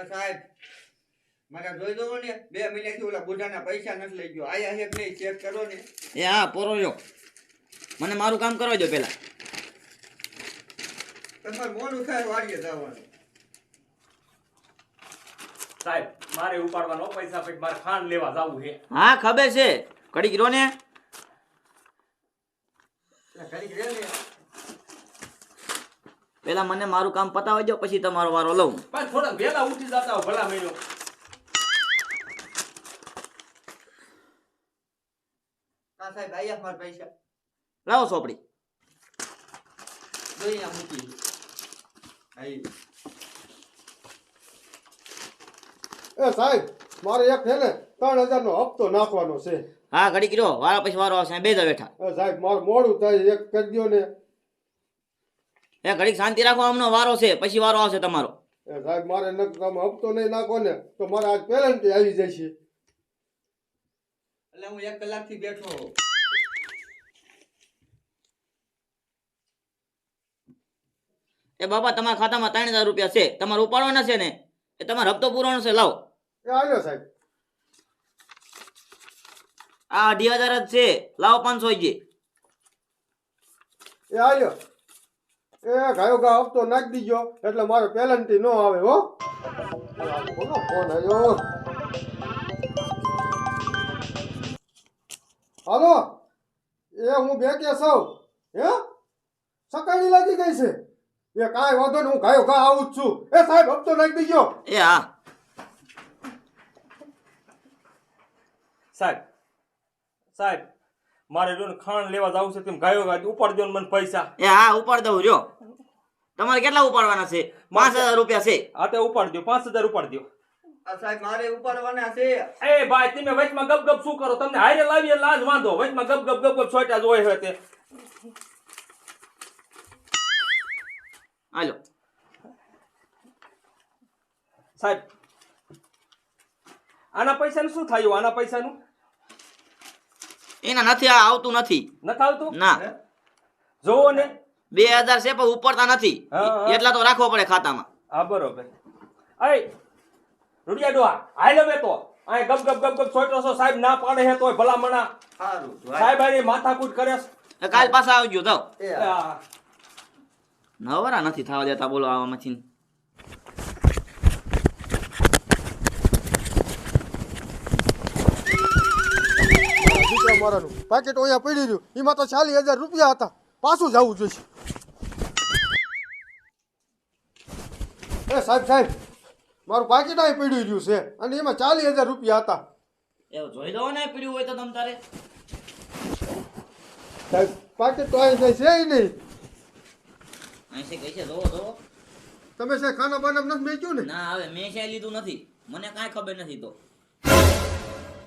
સાહેબ મને જોઈ દો ને 2 મહિનાથી ઓલા બુઢાના પૈસા નથી લઈ ગયો આયા હે કે નહીં ચેક કરો ને એ હા પોરો જો મને મારું કામ કરવા દો પેલા તમારે મોડું થાય વાડીએ જવાનું સાહેબ મારે ઉપાડવાનો પૈસા પછી મારે ખાંડ લેવા જવું છે હા ખબર છે ઘડીક રો ને ઘડીક રે ને પેલા મને મારું કામ પતાવી દો પછી તમારો વારો લઉં પણ થોડા વેલા ઉઠી જતા હો ભલા મહિનો સાહેબ આયા મારા પૈસા લાવો સોપડી જોઈએ મૂકી આઈ એ સાહેબ મારે એક છે ને 3000 નો હપ્તો નાખવાનો છે હા ઘડીક રો વારો પછી વારો આવશે બે બેઠા એ સાહેબ મારું મોડું થાય એક કરી દો ને એ ઘડીક શાંતિ રાખો હમનો વારો છે પછી વારો આવશે તમારો એ સાહેબ મારે તમે હપ્તો નહીં નાખો ને તો મારે આજ પેનલ્ટી આવી જાય છે એટલે હું 1 કલાકથી બેઠો એ બાપા તમારા ખાતામાં 3000 રૂપિયા છે તમારે ઉપાડવાના છે ને એ તમારો હપ્તો પૂરવાનો છે લાવો એ આવ્યો સાહેબ આ 28000 જ છે લાવો 500 જે એ આવ્યો એ ગાયો ગા હપ્તો નાખી દીજો એટલે મારે પેનલ્ટી ન આવે હો કોનો ફોન આવ્યો હાલો એ હું બેકે સૌ હે સકાળી લાગી ગઈ છે એ કાંઈ વાંધો નહીં હું ગાયો ગા આવું જ છું એ સાહેબ હપ્તો નાખી દીજો એ હા સાહેબ સાહેબ મારે જો ખાંડ લેવા જવું છે તેમ ગાયો ગાય ઉપાડ દો ને મને પૈસા એ હા ઉપાડ દઉં જો તમારે કેટલા ઉપાડવાના છે 5000 રૂપિયા છે આ તે ઉપાડ દો 5000 ઉપાડ દો સાહેબ મારે ઉપાડવાના છે એ ભાઈ તમે વચમાં ગપ ગપ શું કરો તમને હારે લાવીએ લાજ વાંધો વચમાં ગપ ગપ ગપ ગપ છોટા જ હોય છે તે હાલો સાહેબ આના પૈસાનું શું થયું આના પૈસાનું એના નથી આ આવતું નથી નથી આવતું ના જોવો ને 2000 છે પણ ઉપડતા નથી હા, હા. એટલા તો રાખવો પડે ખાતામાં હા બરોબર એ રૂડિયા ડોહા હાલો બે તો આ ગપ ગપ ગપ ગપ છોટો છો સાહેબ ના પાડે હે તોય ભલા મણા સારું સાહેબ આની માથાકૂટ કરે છે. એ કાલ પાછા આવજો જાઓ એ આ, નવરા નથી થવા દેતા બોલો આવામાંથી દીકરા મારાનું પાકેટ અહીંયા પડી રહ્યું એમાં તો 40000 રૂપિયા હતા પાછું જવું જોઈશે એ સાહેબ સાહેબ મારું પાકેટ અહીં પડ્યું રહ્યું છે અને એમાં 40000 રૂપિયા હતા એવું જોઈ લો ને પીડ્યું હોય તો તમ તારે સાહેબ પાકેટ તો અહીં જાય છે નહીં અહીં છે કઈ છે જોવો જોવો તમે સાહેબ ખાના બાના નથી મેચ્યું ને ના હવે મેં ક્યાંય લીધું નથી મને કાંઈ ખબર નથી તો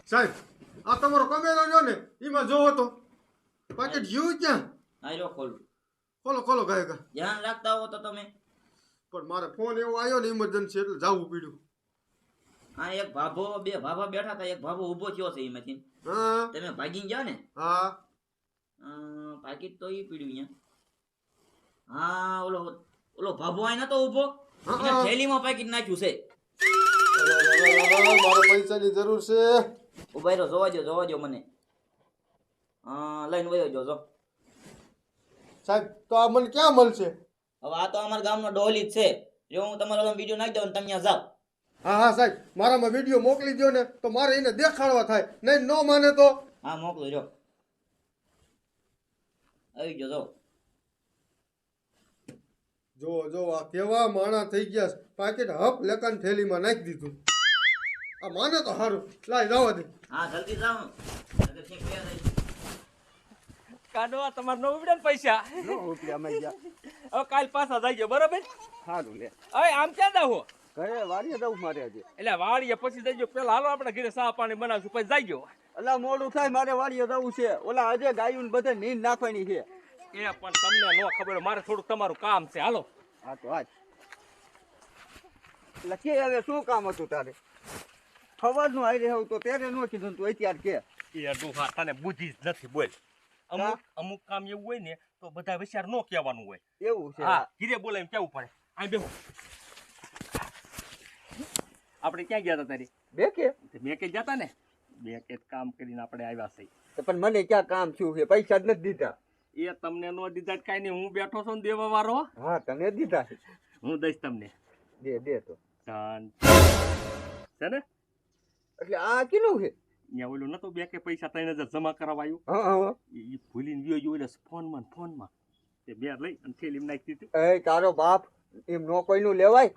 સાહેબ આ તમારો કમેલો જો ને એમાં જોવો તો પાકેટ જીવું ક્યાં આયરો ખોલું ખોલો ખોલો ગાય ગા ધ્યાન રાખતા હો તો તમે પણ મારે ફોન એવો આવ્યો ને ઇમરજન્સી એટલે જવું પડ્યું આ એક ભાભો બે ભાભા બેઠા હતા એક ભાભો ઊભો થયો છે એમાંથી હા તમે ભાગી ગયા ને હા પાકીટ તો ઈ પીડ્યું અહીંયા હા ઓલો ભાભો આય નતો ઊભો એને હા. થેલીમાં પાકીટ નાખ્યું છે મારે પૈસાની જરૂર છે ઉભા રહ્યો જોવા દો મને લઈને વયો જો સાહેબ તો આ મને ક્યાં મળશે હવે આ તો અમારા ગામનો ડોહલી જ છે જો હું તમારો વિડીયો નાખી દઉં ને તમે ત્યાં જાઓ હા હા સાહેબ મારામાં વિડીયો મોકલી દો ને તો મારે એને દેખાડવા થાય નહીં ન માને તો હા મોકલો જો આવી ગયો જો જો આ કેવા માણા થઈ ગયા છે. પાકીટ હપ લેકાન થેલીમાં નાખી દીધું આ માને તો સારું લાય જવા દે હા જલ્દી જાઓ કાઢો આ તમારે નો ઉડે ને પૈસા રૂપિયા માં ગયા હવે કાલ પાછા જાય ગયો બરોબર સારું લે હવે આમ ક્યાં જાવ ઘરે વાડીએ જવું મારે હજી એટલે વાળીએ પછી જઈજો પેલા હાલો આપણે ઘરે ચા પાણી બનાવશું પછી જઈજો અલા મોડું થાય મારે વાડીએ જવું છે ઓલા અજે ગાયું બધે નીંદ નાખવાની છે એ પણ તમને નો ખબર હોય, મારે થોડુંક તમારું કામ છે હાલો હા તો આજ એટલે કે હવે શું કામ હતું તારે સવારનું આવી રહ્યું તો ત્યારે ન કીધું તું અત્યારે કે એ ડોહા તને બુદ્ધિ જ નથી બોલ અમુક કામ એવું હોય ને તો બધા વિચાર નો કહેવાનું હોય એવું છે હા ધીરે બોલે એમ કેવું પડે આ બેહો આપણે ક્યાં ગયા હતા તારી બે કે મેં કે જતા ને બે કે કામ કરીને આપણે આવ્યા છે તો પણ મને ક્યાં કામ થયું છે પૈસા જ નથી દીધા એ તમને નો દીધા જ કાંઈ નહીં હું બેઠો છું ને દેવા વાળો હા તને દીધા છે હું દઈશ તમને દે તો ધન છે ને એટલે આ કેટલું છે અહીંયા ઓલું નતું બે કે પૈસા 3000 જમા કરાવાયું હા હા એ ભૂલીને ગયો એટલે ફોનમાં તે બે લઈ અને થેલીમાં નાખી દીધું એ તારો બાપ એમ નો કોઈનું લેવાય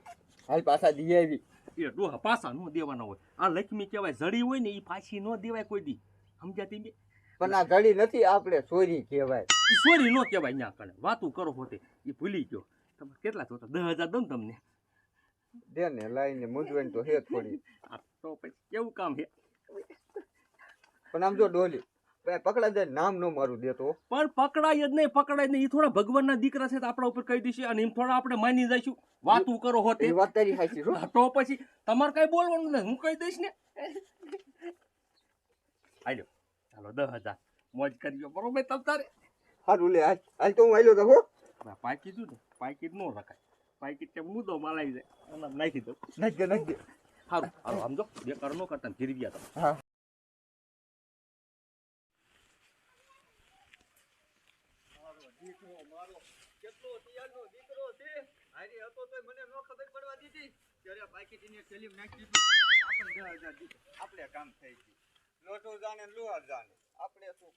હાલ પાછા દી આવી એ ડોહા પાછા નો દેવાના હોય આ લક્ષ્મી કહેવાય જડી હોય ને એ પાછી નો દેવાય કોઈ દી સમજાતી બે પણ આ ઘડી નથી આપણે ચોરી કહેવાય એ સોરી નો કહેવાય અહીંયા કણે વાતું કરો હોતે એ ભૂલી ગયો તમે કેટલા જોતા 10000 દઉં તમને દે ને લાઈને મૂંઝવણ તો હે થોડી આ તો પછી કેવું કામ છે પણ આમ જો ડોલી પકડા જાય નામ નો મારું દેતો પણ પકડાય જ નહીં એ થોડા ભગવાનના દીકરા છે તો આપણા ઉપર કહી દઈશું અને એમ થોડા આપણે માની જઈશું વાતું કરો હોતે એ વાત તારી સાચી હો તો પછી તમારે કઈ બોલવાનું નથી હું કહી દઈશ ને હાલો ચાલો 10000 મોજ કરજો બરોબર તમ તારે સારું લે હાલ તો હું આલ્યો તો હો પાકી દીધું ને પાકીટ નો રખાય પાકીટ તે મુદ્દો માલાઈ જાય અને નાખી દઉં નાખ દે સારું આમ જો બે કર નો કરતા ધીરી ગયા તમે હા કેટલો તૈયારનો દીકરો છે હારી હતો તો મને નો ખબર પડવા દીધી ત્યારે પાકીટીને થેલી નાખી દીધી આપણે 10000 દીધું આપણે કામ થઈ ગયું લોટો જાણે લોહાર જાણે આપણે શું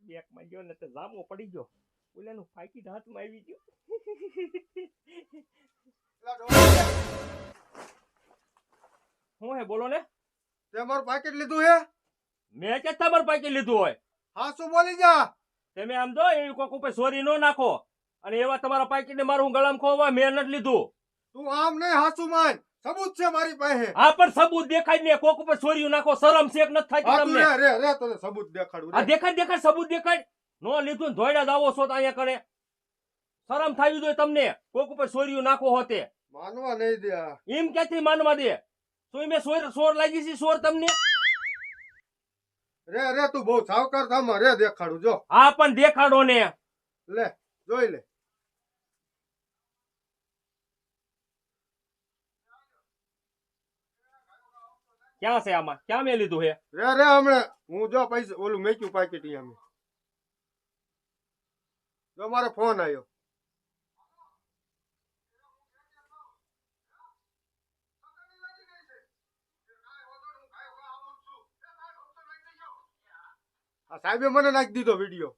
બેકમાં ગયો ને તો જામો પડી ગયો ઓલાનું પાકીટ હાથમાં આવી ગયું હું હે બોલો ને તે મારું પાકીટ લીધું હે મેં ક્યાં તમારું પાકીટ લીધું હોય હા શું બોલી જા તમે આમ જો એ કોક ઉપર સોરી નો નાખો અને એવા તમારા પાકીટને મારું ગળામાં ખોવા મેં નથી લીધું તું આમ નહીં હાસુ માન સબૂત છે મારી પાસે આ પણ સબૂત દેખાય ને કોક ઉપર સોરી નાખો શરમ શેક નથી થતી હા તું તમને રે તને સબૂત દેખાડું આ દેખાડ સબૂત દેખાડ નો લીધું ને ધોઈડા જ આવો છો તો અહીંયા કરે શરમ થાવી જોઈએ તમને કોક ઉપર સોરીયું નાખો હોતે માનવા નહીં દે એમ ક્યાંથી માનવા દે તો મેં સોર લાગી છે સોર તમને રે તું બહુ સાવકાર થામાં રે દેખાડું જો આ પણ દેખાડો ને લે જોઈ લે ક્યાં છે આમાં ક્યાં મેં લીધું હે રે હમણાં હું જો પૈસા ઓલું મેક્યું પાકીટ અહીંયા જો મારો ફોન આવ્યો આ સાહેબે મને નાખી દીધો વિડીયો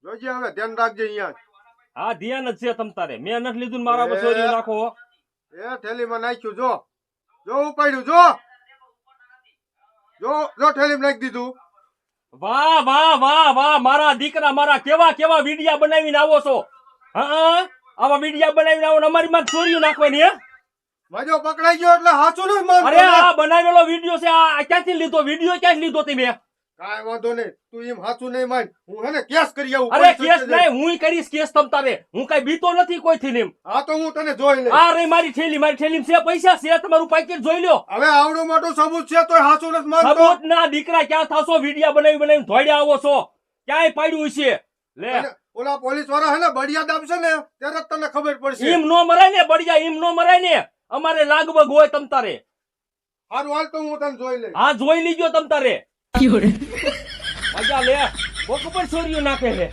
જોજે હવે ધ્યાન રાખજે અહીંયા હા ધ્યાન જ છે તમ તારે મેં નથી લીધું ને મારા પર સોરીયું નાખો એ થેલીમાં નાખ્યું જો ઉપાડ્યું જો થેલીમાં નાખી દીધું વાહ મારા દીકરા મારા કેવા વિડિયા બનાવીને આવો છો હા આવા વિડિયા બનાવીને આવો ને અમારી માં ચોરીયું નાખવાની હે મજો પકડાઈ ગયો એટલે હાચું નહીં માનતો અરે આ બનાવેલો વિડિયો છે આ ક્યાંથી લીધો વિડિયો ક્યાંથી લીધો તમે કાંઈ વાંધો નહીં તું એમ હાચું નહીં માન હું હે ને કેસ કરી આવું અરે કેસ નહીં હું કરીશ કેસ તમ તારે હું કઈ બીતો નથી કોઈથી ને હા તો હું તને જોઈ લઈશ આ રે મારી થેલીમાં છે પૈસા છે તમારું પાકીટ જોઈ લ્યો હવે આવડું મોટું સબૂત છે તોય હાચું નથી માનતો સબૂત ના દીકરા ક્યાં થાશો વિડિયા બનાવીને ધોડ્યા આવો છો ક્યાંય પાડ્યું છે લે અને ઓલા પોલીસ વાળા હે ને બળિયા દાબશે ને ત્યારે જ તને ખબર પડશે એમ નો મરાય ને બળિયા એમ નો મરાય ને અમારે લાગવગ હોય તમ તારે હારું હાલ તો હું તને જોઈ લઈશ હા જોઈ લીજો તમ તારે મજા લે કોક ઉપર છોરીઓ નાખે છે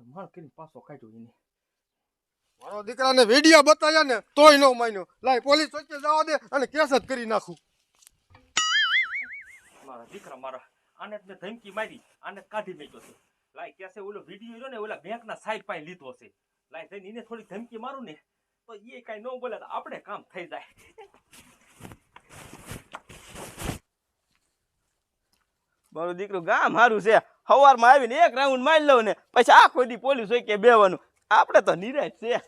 માર કરીને પાછો કાઢ્યો એને મારો દીકરાને વિડિયો બતાવ્યા ને તોય નો માન્યો લાય પોલીસ ચોકે જવા દે અને કેસ જ કરી નાખું મારા દીકરા મારા આને જ મેં ધમકી મારી આને જ કાઢી મેક્યો છે લાય કે છે ઓલો વિડિયો રહ્યો ને ઓલા બેંકના સાઈડ પાસે લીધો છે લાય જઈને એને થોડી ધમકી મારું ને તો એ કઈ ન બોલે તો આપણે કામ થઈ જાય મારું દીકરું ગામ સારું છે. સવારમાં આવીને એક રાઉન્ડ મારી લઉં ને પછી આખો દી પોલીસ હોય કે બેવાનું. આપણે તો નિરાશ છે.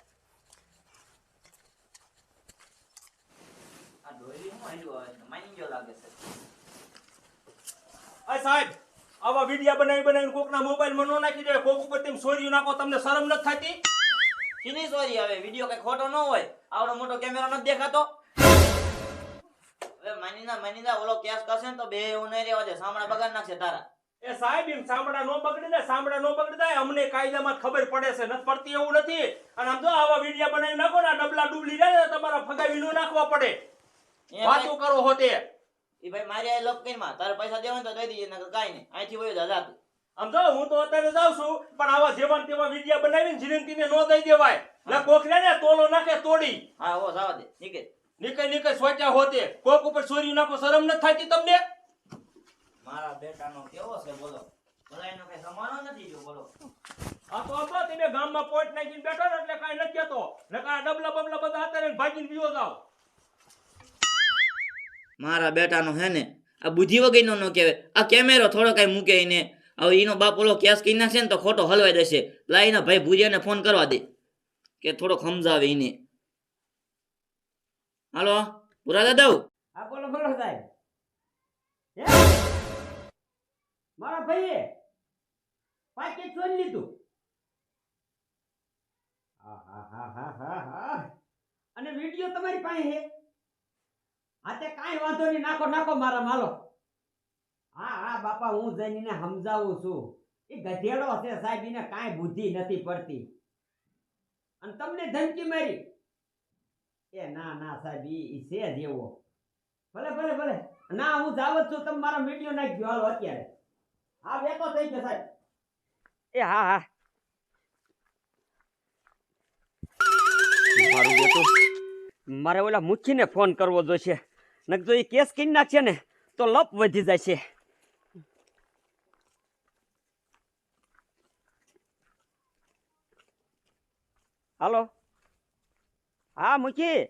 આ ડોયરી હું હાલ્યું આવે છે માની ગયો લાગે છે. અરે સાહેબ આવા વિડિયા બનાવીને કોકના મોબાઈલમાં નો નાખી દે. કોક ઉપર તેમ સોરી નાખો, તમને શરમ નથી થતી? શીની સોરી આવે? વિડિયો કઈ ખોટો ન હોય. આવડો મોટો કેમેરો નથી દેખાતો. હવે માની જા ઓલો કેસ કરશે ને તો બે એવું નહીં રહેવા દે. સામણા બગાડ નાખશે તારા. એ સાહેબ એમ સાંભળા નો બગડી જાય, સાંભળા નો બગડી જાય. અમને કાયદામાં ખબર પડે છે, નથી પડતી એવું નથી. અને આમ જો આવા વિડિયા બનાવી નાખો ને ડબલા ડુબલી જાય ને તમારા ફગાવી નો નાખવા પડે. વાતો કરો હોતે. ઈ ભાઈ મારી આ લપ કઈમાં તારે પૈસા દેવા તો દઈ દીજે, નકર કાઈ નહીં. અહીંથી વયો જા તું. આમ જો હું તો અત્યારે જાઉં છું, પણ આવા જેવાન તેવા વિડિયા બનાવીને જીરંતીને નો દઈ દેવાય. ને કોકને ને તોલો નાખે તોડી. હા હો જવા દે. નીકળ સોચ્યા હોતે. કોક ઉપર ચોરી નાખો, શરમ નથી થતી તમને? મારા બેટાનો કેવો છે બોલો? ભલાઈનો કઈ સમાનો નથી જો બોલો. આ તો આપો તમે ગામમાં પોઈન્ટ નાખીને બેઠો ને એટલે કાઈ નથી કહેતો. નકા ડબલા બબલા બધા અત્યારે ભાગીને બીઓ જાવ. મારા બેટાનો હે ને આ બુદ્ધિ વગરનો નો કહેવાય. આ કેમેરો થોડો કઈ મૂકે એને. હવે એનો બાપ ઓલો કેસ કરી નાખશે ને તો ખોટો હલવાઈ દેશે. લાઈના ભાઈ ભુજિયાને ફોન કરવા દે કે થોડો સમજાવે એને. હાલો પૂરા દાદા. હા બોલો બોલો સાહેબ. હે મારા ભાઈએ પાકેટ ચોરી લીધું. હા અને વિડિયો તમારી પાસે છે? હા તે કાંઈ વાંધો નહીં, નાખો નાખો મારા માલો. હા બાપા હું જઈને સમજાવું છું. એ ગધેડો છે સાહેબ, એને કાંઈ બુદ્ધિ નથી પડતી અને તમને ધમકી મારી. એ ના સાહેબ ઈ છે જ એવો. ભલે ના હું જાવ જ છું. તમે મારો વિડિયો નાખજો હાલો અત્યારે. હા વેતો થઈ ગયો સાહેબ. એ હા મારું બેટું મારે ઓલા મુખીને ફોન કરવો જોઈશે. નક જો એ કેસ કરી નાખશે ને તો લપ વધી જાય છે. હાલો હા મુખી.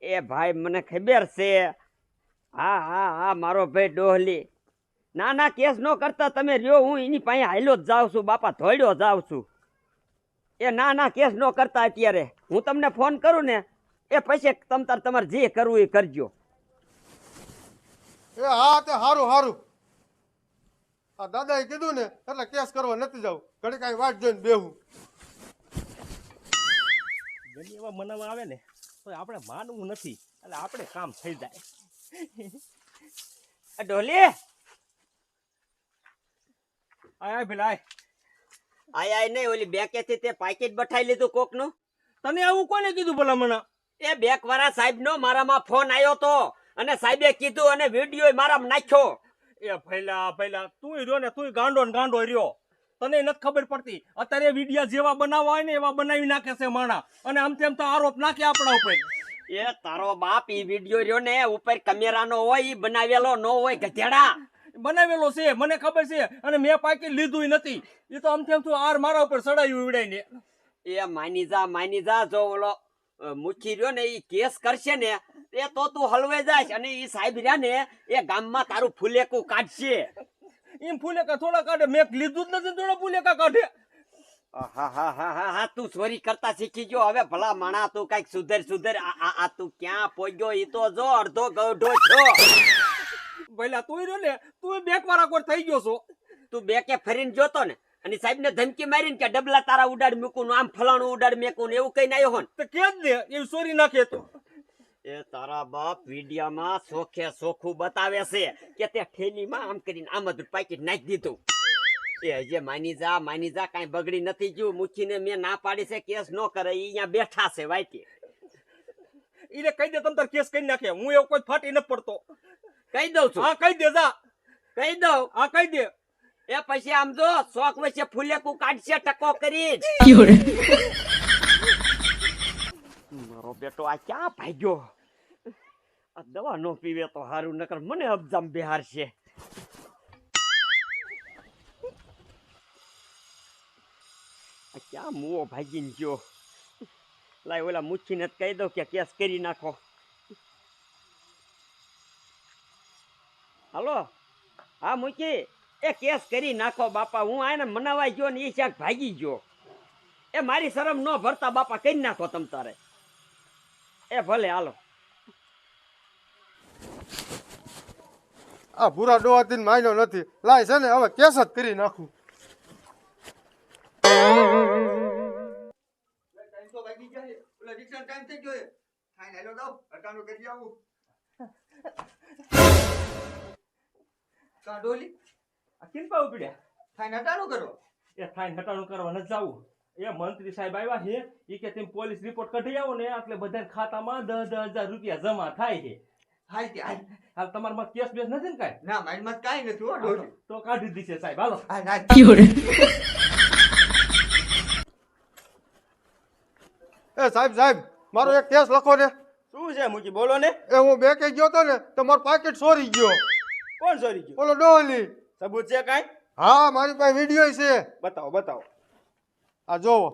એ ભાઈ મને ખબર છે. હા મારો ભાઈ ડોહલી. ના કેસ નો કરતા તમે રહ્યો, હું એની પાસે હાલ્યો જ જાઉં છું બાપા, ધોડ્યો જાઉં છું. એ ના કેસ નો કરતા અત્યારે. હું તમને ફોન કરું ને એ પછી તમારે જે કરવું એ કરજો. એ હા તે હારું. આ દાદાએ કીધું ને એટલે કેસ કરવા નથી જવું. ઘડી કાંઈ વાટ જોઈને બેહું. ગમે એવા મનાવા આવે ને તો આપણે માનવું નથી, એટલે આપણે કામ થઈ જાય. ડોલી આય પેલા આય નહીં, ઓલી બેકેથી તે પાકેટ બઠાઈ લીધું કોકનું. તને આવું કોને કીધું ભલા મને? એ બેક વાળા સાહેબ નો મારામાં ફોન આવ્યો તો અને સાહેબે કીધું અને વિડિયો મારામાં નાખ્યો. એ પહેલા તું રહ્યો ને તું ગાંડો રહ્યો. તને નથી ખબર પડતી. અત્યારે વિડિયા જેવા બનાવવા હોય ને એવા બનાવી નાખે છે માણા, અને આમ તેમ તો આરોપ નાખે આપણા ઉપર. એ તારો બાપ ઈ વિડિયો રહ્યો ને ઉપર કેમેરાનો હોય, ઈ બનાવેલો નો હોય ગધેડા. બનાવેલો છે મને ખબર છે, અને મેં પાકી લીધું નથી. એ તો આમ તેમ તું આર મારા ઉપર ચડાયું ઉડાઈને. એ માની જા જો ઓલો મુખી રહ્યો ને ઈ કેસ કરશે ને એ તો તું હલવે જાય. અને ઈ સાહેબ રહ્યા ને એ ગામમાં તારું ફુલેકું કાઢશે. એમ ફૂલેકા થોડા કાઢે, મેં લીધું જ નથી થોડા ફૂલેકા કાઢે. હા તું ચોરી કરતા શીખી ગયો. હવે ભલા માણા તું કઈક સુધર. આ તું ક્યાં પહોંચ્યો ઈ તો જો અડધો ગૌઢો છો. પહેલા તું રહ્યો ને તું બેક વાળા કોર થઈ ગયો છો. તું બેકે ફરીને જોતો ને અને સાહેબ ને ધમકી મારીને કે ડબલા તારા ઉડાડ મૂકું, આમ ફલાણું ઉડાડ મેકું એવું કઈ આવ્યો હો તો કે જ દે એ ચોરી નાખે તો. એ તારા બાપ વિડિયામાં સોખું બતાવે છે કે તે ઠેલીમાં આમ કરીને આમ જ પાકીટ નાખી દીધું. એ જે માની જા કાંઈ બગડી નથી ગયું. મુખીને મેં ના પાડી છે કેસ નો કરે. ઈ અહીંયા બેઠા છે વાઈટી. એને કહી દે તમ તાર કેસ કરી નાખે. હું એવું કોઈ ફાટી ન પડતો. કહી દઉં છું. હા કહી દે જા. કહી દઉં. હા કહી દે. એ પછી આમ જો શોખ વચ્ચે ફૂલેકું કાઢશે ટકો કરી. મારો બેટો આ ક્યાં ભાગ્યો? આ દવા નો પીવે તો હારું, નકર મને અબજામ બિહાર છે. આ ક્યાં મુઓ ભાગીને ગયો? લાય ઓલા મુઠ્ઠીને જ કહી દઉં કે કેસ કરી નાખો. હાલો હા મૂકી એ કેસ કરી નાખો બાપા હું આને મનાવાઈ ગયો ને એ શાક ભાગી ગયો એ મારી શરમ ન ભરતા બાપા કરી નાખો તમ તારે એ ભલે હાલો આ ભૂરા ડોહાથી માન્યો નથી લાય છે ને હવે કેસ જ કરી નાખું. ટાઈમ તો વાગી જાય ઓલા રિક્ષા ટાઈમ થઈ ગયો થાઈને હેલો જાવ અટાણું કરી આવું કા ડોલી આ કિનપા ઉપડ્યા થાઈને અટાણું કરો એ થાય હટાણું કરવા ન જાવું એ મંત્રી સાહેબ આવ્યા છે એ કે તેમ પોલીસ રિપોર્ટ કઢી આવો ને એટલે બધા ખાતામાં 10,000 રૂપિયા જમા થાય છે હાલ તે હાલ હાલ તમારમાં કેસ બેસ નથી ને કાંઈ ના મારી મત કાઈ નથી હો ડોલી તો કાઢી દીશે સાહેબ હાલો હાલ હાલ એ સાહેબ સાહેબ મારો એક કેસ લખો ને. શું છે મૂકી બોલો ને. એ હું બેંકે ગયો તો ને તો મારો પાકીટ ચોરી ગયો. કોણ ચોરી ગયું? ઓલો ડોહલી. સબૂત છે કાંઈ? હા મારી પાસે વિડીયો છે. બતાવો બતાવો. આ જોવો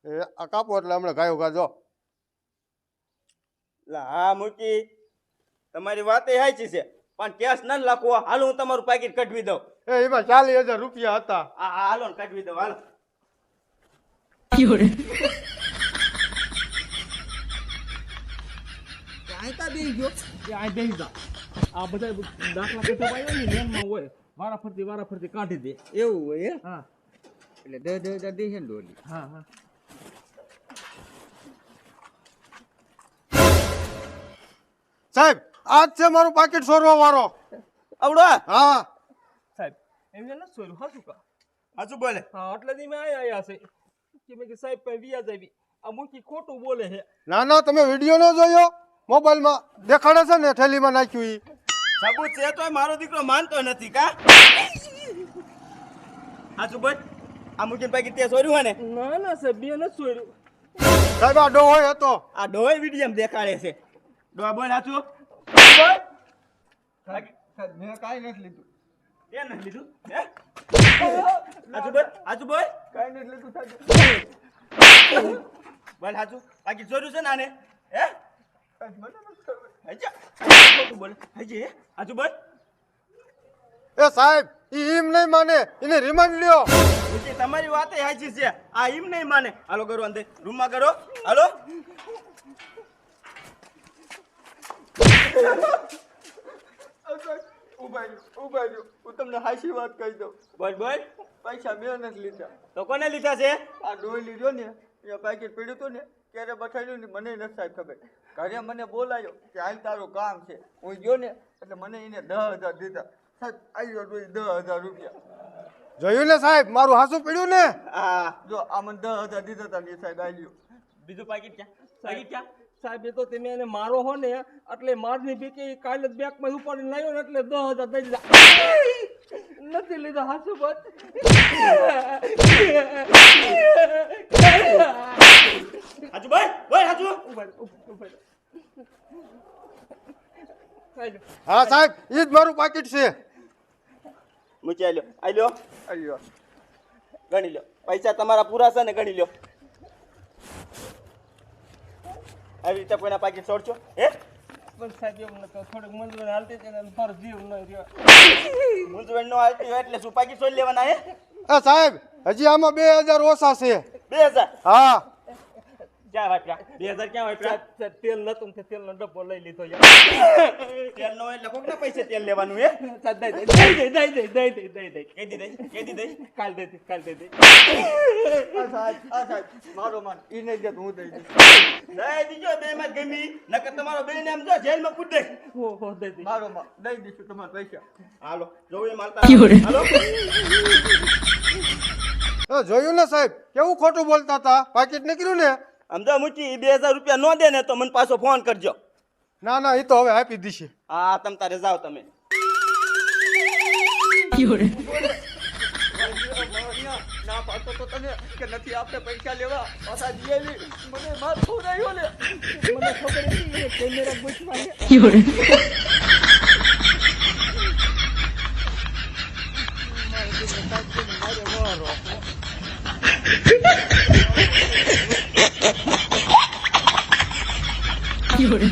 એ આ કાપો એટલે હમણાં ગાયો ગા જો. લા હા મૂકી તમારી વાત એ સાચી છે પણ કેસ ન લખવો હાલો હું તમારું પાકીટ કઢવી દઉં. એ એમાં 40,000 રૂપિયા હતા. આ હાલો ને કઢવી દઉં હાલો. એ આ બેસી જા આ બધા દાખલા કઢાવા આવ્યો ને લેનમાં હોય વારા ફરતી કાઢી દે એવું હોય હે હા એટલે 10,000 દે છે ને ડોલી હા હા સાહેબ આજ છે મારું પાકીટ ચોરવા વાળો. આવડો હા સાહેબ એમને નથી સોયરું હાચું કા હાચું બોલે. હા એટલે દી મેં આયા છે કે મેં કે સાહેબ પાસે વ્યાજ આવી આ મૂકી ખોટું બોલે છે ના ના તમે વિડીયો નો જોયો મોબાઈલમાં દેખાડે છે ને થેલીમાં નાખ્યું ઈ. સબૂત છે તોય મારો દીકરો માનતો નથી કા. હાચું બોલ. આ મૂકીને પાકીટ તે ચોર્યું હે ને? ના સાહેબ બે નથી સોયરું સાહેબ આ ડોહો હતો. આ ડોય વિડીયમ દેખાડે છે. ડોહા બોલ હાચું. મેં કાઈ નથી લીધું તે નથી લીધું હે? હાચું બોલ હાચું બોલ. કાઈ નથી લીધું સાહેબ બોલ હાચું. પાકીટ ચોર્યું છે ને આને હે? મને નથી ખબર. હજી ખોટું બોલે હજી હે? હાચું બોલ. એ સાહેબ ઈ એમ નહીં માને એને રિમાન્ડ લ્યો. મૂકી તમારી વાત એ સાચી છે. આ એમ નહીં માને. હાલો કરો અંદર રૂમમાં કરો હાલો. ઉભા રહ્યો હું તમને હાચી વાત કહી દઉં બોલ બોલ. પૈસા મેં નથી લીધા તો કોને લીધા છે? આ ડોલી રહ્યો ને એ પાકીટ પડ્યું હતું ને ક્યારે બઠાડ્યું ને મને નથી સાહેબ ખબર ઘરે મને બોલાયો કે હાલ તારું કામ છે હું ગયો ને એટલે મને એને 10,000 દીધા સાહેબ આવ્યો ડોલી 10,000 રૂપિયા જોયું ને સાહેબ મારું હાસું પડ્યું ને. હા જો આ મને 10,000 દીધા હતા ને એ સાહેબ આવ્યો બીજું પાકીટ ક્યાં? પાકીટ ક્યાં? સાહેબ એ તો તમે એને મારો હો ને એટલે મારની બીકે ઈ કાલે જ બેગમાં ઉપાડીને લાવ્યો ને એટલે 10,000 દઈ દીધા નથી લીધા હાચું વાત હાચું બોલ બોલ હાચું. હા સાહેબ ઈ જ મારું પાકીટ છે. મૂકી આલ્યો આલ્યો આવ્યો ગણી લ્યો. પૈસા તમારા પૂરા છે ને ગણી લ્યો. આવી રીતે કોઈના પાકીટ છોડશો હે? પણ સાહેબ એમ નતો થોડીક મંજૂરી હાલતી હતી ને મારો જીવ ન રહ્યો મૂંઝવણ નો હાલતી હોય એટલે શું પાકીટ છોડી લેવાના હે? એ સાહેબ હજી આમાં 2,000 ઓછા છે. 2,000 હા ક્યાં વાપર્યા? 2,000 ક્યાં વાપર્યા? સાહેબ તેલ નતું ને તેલનો ડબ્બો લઈ લીધો તેલ નો એટલે કોકના પૈસે તેલ લેવાનું હે? દઈ કેદી દઈ કાલ દઈ દઈ આ સાહેબ મારો માન ઈ નહીં દે તો હું દઈ દઈશ દઈ દીજો બે માં ગમી નકર તમારો બે ને આમ જો જેલમાં પૂટ દે. હો દઈ દઈ મારો માં દઈ દઈશું તમારા પૈસા હાલો જોવું એમ હાલતા હાલો. એ જોયું ને સાહેબ કેવું ખોટું બોલતા હતા. પાકીટ નીકળ્યું ને. સમજો મૂકી 2,000 રૂપિયા નો દે ને તો મને પાછો ફોન કરજો. ના ના એ તો હવે આપી દીશે. હા તમ તારે જાઓ તમે. ના પાડતો તો તને કે નથી આપણે પૈસા લેવા પાછા જીએલી મને માથું રહ્યો ને મને ખબર હતી કેમેરા બુચમાં Fiore.